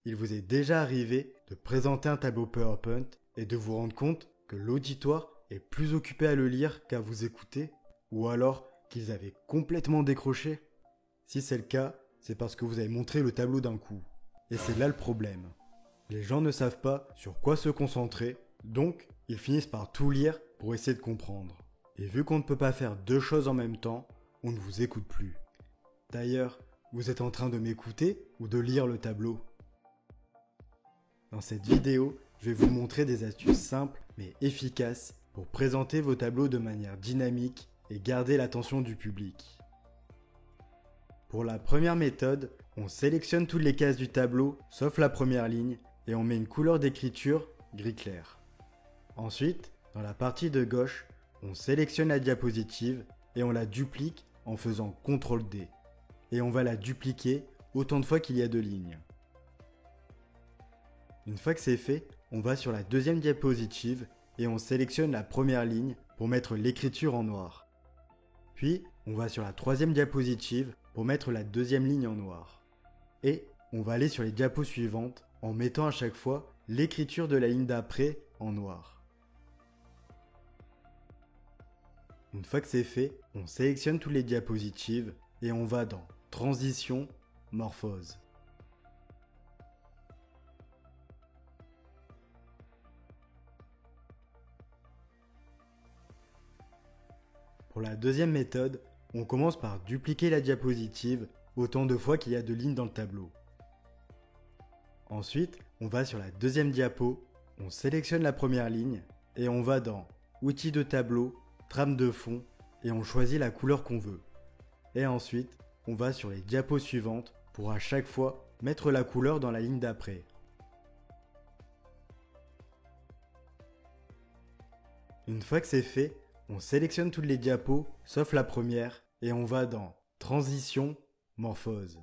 Il vous est déjà arrivé de présenter un tableau PowerPoint et de vous rendre compte que l'auditoire est plus occupé à le lire qu'à vous écouter, ou alors qu'ils avaient complètement décroché? Si c'est le cas, c'est parce que vous avez montré le tableau d'un coup. Et c'est là le problème. Les gens ne savent pas sur quoi se concentrer, donc ils finissent par tout lire pour essayer de comprendre. Et vu qu'on ne peut pas faire deux choses en même temps, on ne vous écoute plus. D'ailleurs, vous êtes en train de m'écouter ou de lire le tableau? Dans cette vidéo, je vais vous montrer des astuces simples mais efficaces pour présenter vos tableaux de manière dynamique et garder l'attention du public. Pour la première méthode, on sélectionne toutes les cases du tableau sauf la première ligne et on met une couleur d'écriture gris clair. Ensuite, dans la partie de gauche, on sélectionne la diapositive et on la duplique en faisant CTRL-D. Et on va la dupliquer autant de fois qu'il y a de lignes. Une fois que c'est fait, on va sur la deuxième diapositive et on sélectionne la première ligne pour mettre l'écriture en noir. Puis, on va sur la troisième diapositive pour mettre la deuxième ligne en noir. Et on va aller sur les diapos suivantes en mettant à chaque fois l'écriture de la ligne d'après en noir. Une fois que c'est fait, on sélectionne toutes les diapositives et on va dans Transition, Morphose. Pour la deuxième méthode, on commence par dupliquer la diapositive autant de fois qu'il y a de lignes dans le tableau. Ensuite, on va sur la deuxième diapo, on sélectionne la première ligne et on va dans Outils de tableau, Trame de fond et on choisit la couleur qu'on veut. Et ensuite, on va sur les diapos suivantes pour à chaque fois mettre la couleur dans la ligne d'après. Une fois que c'est fait, on sélectionne toutes les diapos sauf la première et on va dans Transition, Morphose.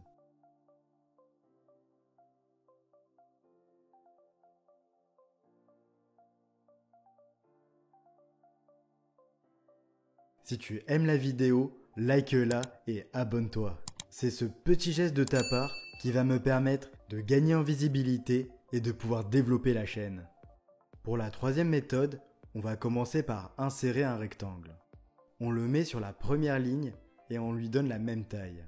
Si tu aimes la vidéo, like-la et abonne-toi. C'est ce petit geste de ta part qui va me permettre de gagner en visibilité et de pouvoir développer la chaîne. Pour la troisième méthode, on va commencer par insérer un rectangle. On le met sur la première ligne et on lui donne la même taille.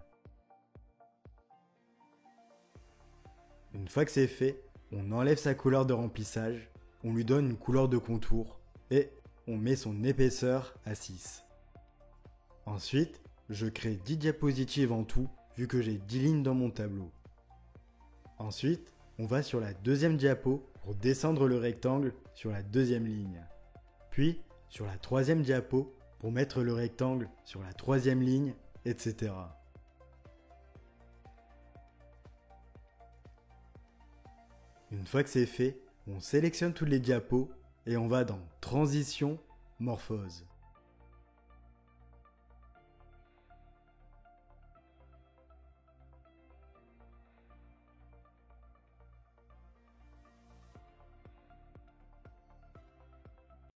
Une fois que c'est fait, on enlève sa couleur de remplissage, on lui donne une couleur de contour et on met son épaisseur à 6. Ensuite, je crée 10 diapositives en tout vu que j'ai 10 lignes dans mon tableau. Ensuite, on va sur la deuxième diapo pour descendre le rectangle sur la deuxième ligne. Puis, sur la troisième diapo pour mettre le rectangle sur la troisième ligne, etc. Une fois que c'est fait, on sélectionne toutes les diapos et on va dans Transition, Morphose.